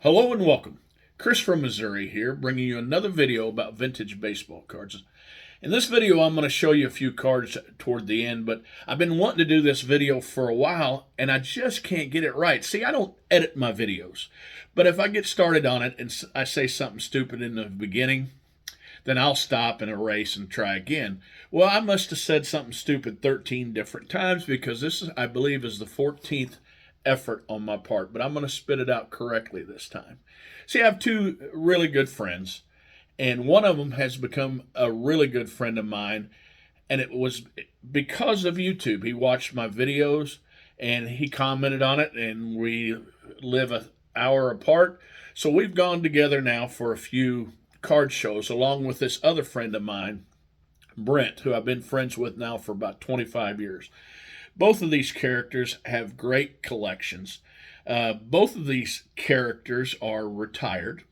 Hello and welcome. Chris from Missouri here, bringing you another video about vintage baseball cards. In this video, I'm going to show you a few cards toward the end, but I've been wanting to do this video for a while, and I just can't get it right. See, I don't edit my videos, but if I get started on it and I say something stupid in the beginning, then I'll stop and erase and try again. Well, I must have said something stupid 13 different times because this, I believe, is the 14th effort on my part, but I'm going to spit it out correctly this time. See, I have two really good friends, and one of them has become a really good friend of mine, and it was because of YouTube. He watched my videos and he commented on it, and we live an hour apart. So we've gone together now for a few card shows, along with this other friend of mine, Brent, who I've been friends with now for about 25 years. Both of these characters have great collections. Both of these characters are retired.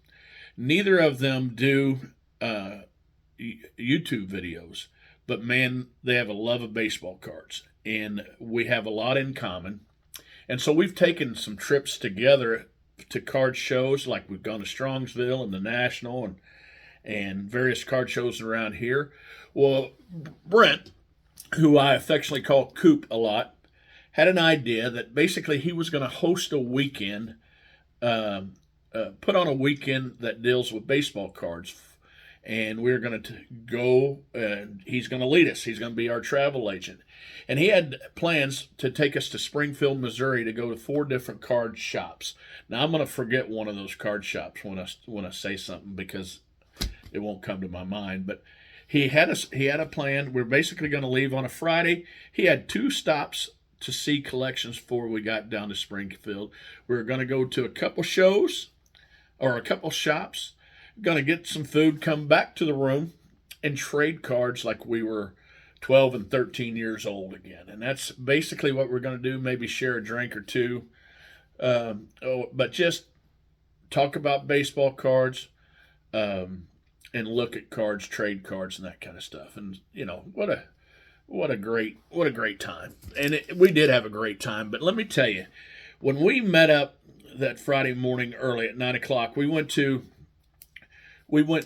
Neither of them do YouTube videos, but man, they have a love of baseball cards, and we have a lot in common. And so we've taken some trips together to card shows, like we've gone to Strongsville and the National and various card shows around here. Well, Brent, who I affectionately call Coop a lot, had an idea that basically he was going to host a weekend, put on a weekend that deals with baseball cards. And we're going to go, and he's going to lead us. He's going to be our travel agent. And he had plans to take us to Springfield, Missouri to go to 4 different card shops. Now, I'm going to forget one of those card shops when I say something because it won't come to my mind. But he had a plan. We're basically going to leave on a Friday. He had 2 stops to see collections before we got down to Springfield. We were going to go to a couple shows or a couple shops, going to get some food, come back to the room, and trade cards like we were 12 and 13 years old again. And that's basically what we're going to do. Maybe share a drink or two, but just talk about baseball cards, and look at cards, trade cards, and that kind of stuff. And what a great time. And we did have a great time. But let me tell you, when we met up that Friday morning early at 9 o'clock, we went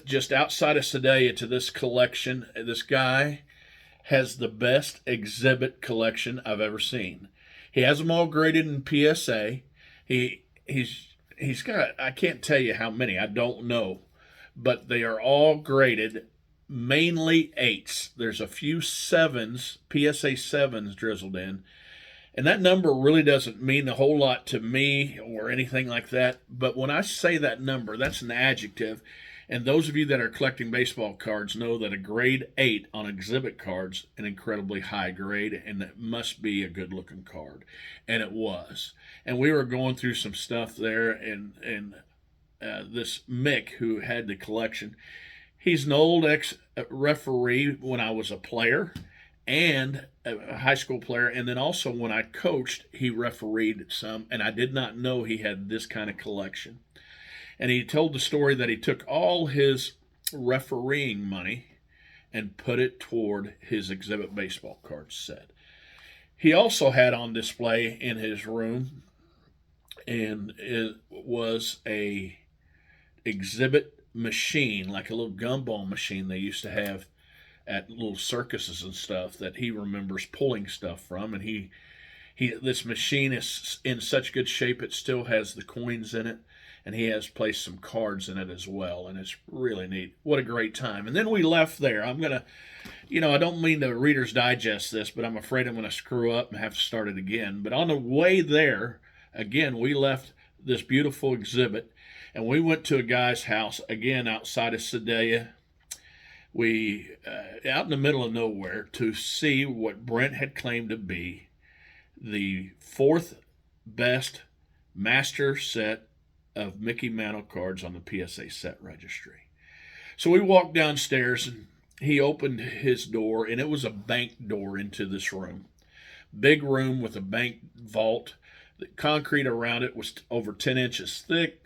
just outside of Sedalia to this collection. This guy has the best exhibit collection I've ever seen. He has them all graded in PSA. He's got, I can't tell you how many. I don't know, but they are all graded mainly 8s. There's a few 7s, PSA 7s drizzled in. And that number really doesn't mean a whole lot to me or anything like that. But when I say that number, that's an adjective. And those of you that are collecting baseball cards know that a grade 8 on exhibit cards, an incredibly high grade, and it must be a good looking card. And it was. And we were going through some stuff there, and this Mick, who had the collection, he's an old ex-referee when I was a player and a high school player. And then also when I coached, he refereed some, and I did not know he had this kind of collection. And he told the story that he took all his refereeing money and put it toward his exhibit baseball card set. He also had on display in his room, and it was a exhibit machine, like a little gumball machine they used to have at little circuses and stuff, that he remembers pulling stuff from. And he this machine is in such good shape it still has the coins in it, and he has placed some cards in it as well, and it's really neat. What a great time. And then we left there. I don't mean to Reader's Digest this, but I'm afraid I'm going to screw up and have to start it again. But on the way there, again, we left this beautiful exhibit, and we went to a guy's house, again, outside of Sedalia. We, out in the middle of nowhere, to see what Brent had claimed to be the 4th best master set of Mickey Mantle cards on the PSA set registry. So we walked downstairs, and he opened his door, and it was a bank door into this room. Big room with a bank vault. The concrete around it was over 10 inches thick.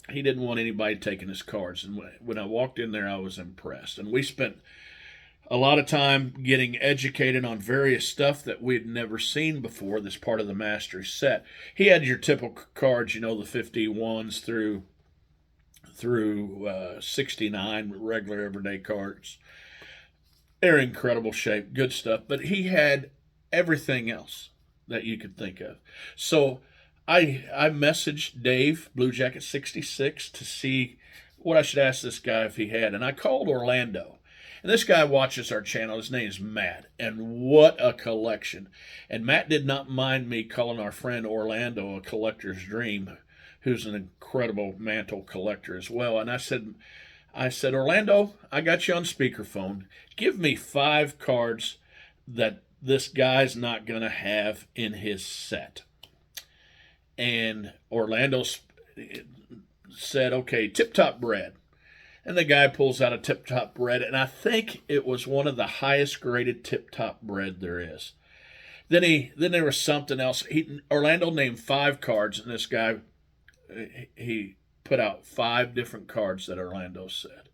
He didn't want anybody taking his cards. And when I walked in there, I was impressed. And we spent a lot of time getting educated on various stuff that we'd never seen before, this part of the mastery set. He had your typical cards, the 51s through through 69 regular everyday cards. They're in incredible shape, good stuff. But he had everything else that you could think of. So I messaged Dave, Blue Jacket 66, to see what I should ask this guy if he had. And I called Orlando. And this guy watches our channel. His name is Matt. And what a collection. And Matt did not mind me calling our friend Orlando a collector's dream, who's an incredible mantle collector as well. And I said, Orlando, I got you on speakerphone. Give me 5 cards that this guy's not going to have in his set. And Orlando said, okay, Tip Top Bread. And the guy pulls out a Tip Top Bread, and I think it was one of the highest graded Tip Top Bread there is. Then there was something else. Orlando named 5 cards, and this guy, he put out 5 different cards that Orlando said.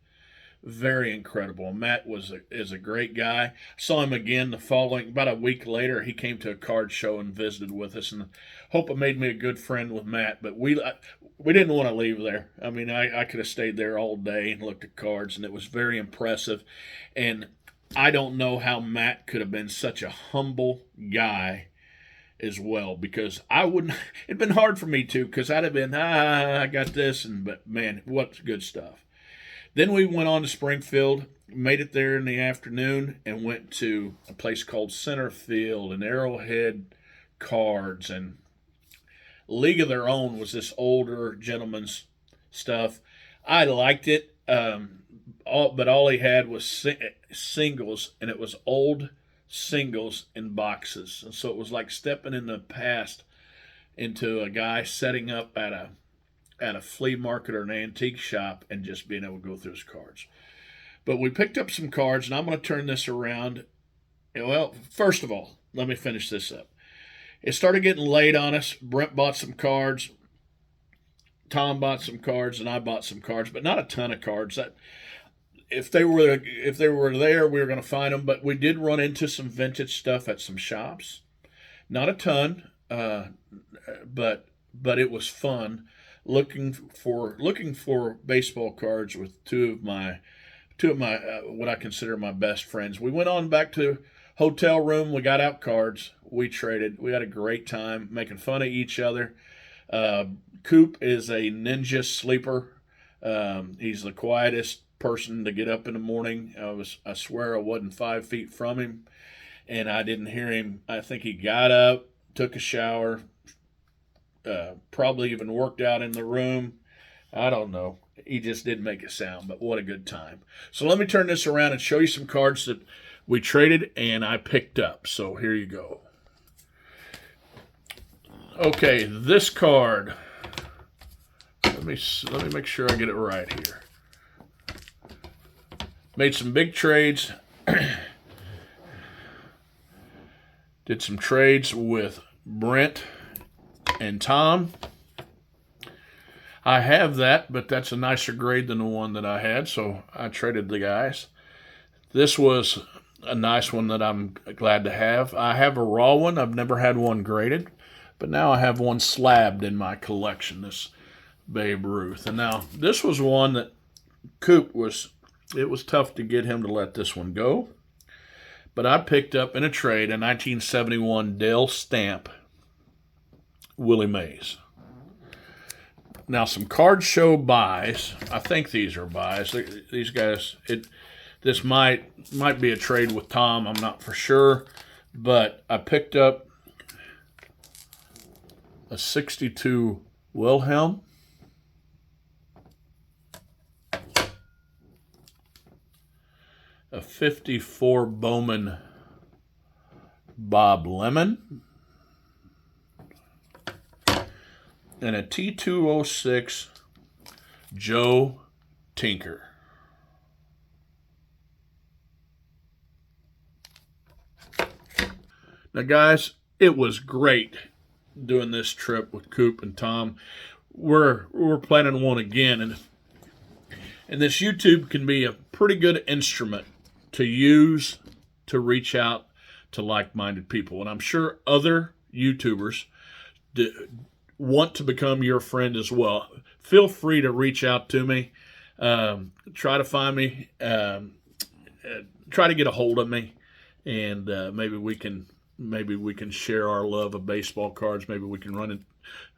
Very incredible. Matt is a great guy. Saw him again about a week later. He came to a card show and visited with us, and hope it made me a good friend with Matt. But we didn't want to leave there. I mean, I could have stayed there all day and looked at cards, and it was very impressive. And I don't know how Matt could have been such a humble guy as well, because I wouldn't. It'd been hard for me too, because I'd have been, I got this, but man, what good stuff. Then we went on to Springfield, made it there in the afternoon, and went to a place called Centerfield and Arrowhead Cards, and League of Their Own was this older gentleman's stuff. I liked it, but all he had was singles, and it was old singles in boxes. And so it was like stepping in the past into a guy setting up at a flea market or an antique shop and just being able to go through his cards. But we picked up some cards, and I'm going to turn this around. Well, first of all, let me finish this up. It started getting late on us. Brent bought some cards. Tom bought some cards, and I bought some cards, but not a ton of cards. That if they were there, we were going to find them. But we did run into some vintage stuff at some shops. Not a ton, but it was fun looking for baseball cards with two of my what I consider my best friends. We went on back to hotel room. We got out cards. We traded. We had a great time making fun of each other. Coop is a ninja sleeper. He's the quietest person to get up in the morning. I swear I wasn't 5 feet from him, and I didn't hear him. I think he got up, took a shower, probably even worked out in the room. I don't know. He just didn't make a sound, but what a good time. So let me turn this around and show you some cards that we traded and I picked up. So here you go. Okay, this card. Let me make sure I get it right here. Made some big trades. Did some trades with Brent and Tom. I have that, but that's a nicer grade than the one that I had, so I traded the guys. This was a nice one that I'm glad to have. I have a raw one. I've never had one graded, but now I have one slabbed in my collection, this Babe Ruth. And now this was one that Coop it was tough to get him to let this one go, but I picked up in a trade a 1971 Dale Stamp Willie Mays. Now, some card show buys. I think these are buys. These guys, this might be a trade with Tom. I'm not for sure, but I picked up a 62 Wilhelm, a 54 Bowman Bob Lemon, and a T206 Joe Tinker. Now, guys, it was great doing this trip with Coop and Tom. We're planning one again, and this YouTube can be a pretty good instrument to use to reach out to like-minded people. And I'm sure other YouTubers want to become your friend as well. feel free to reach out to me. Try to find me. Try to get a hold of me, and maybe we can share our love of baseball cards. Maybe we can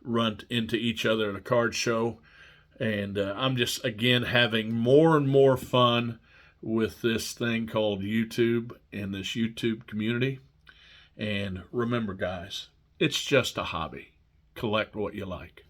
run into each other at a card show. And I'm just, again, having more and more fun with this thing called YouTube and this YouTube community. And remember, guys, it's just a hobby. Collect what you like.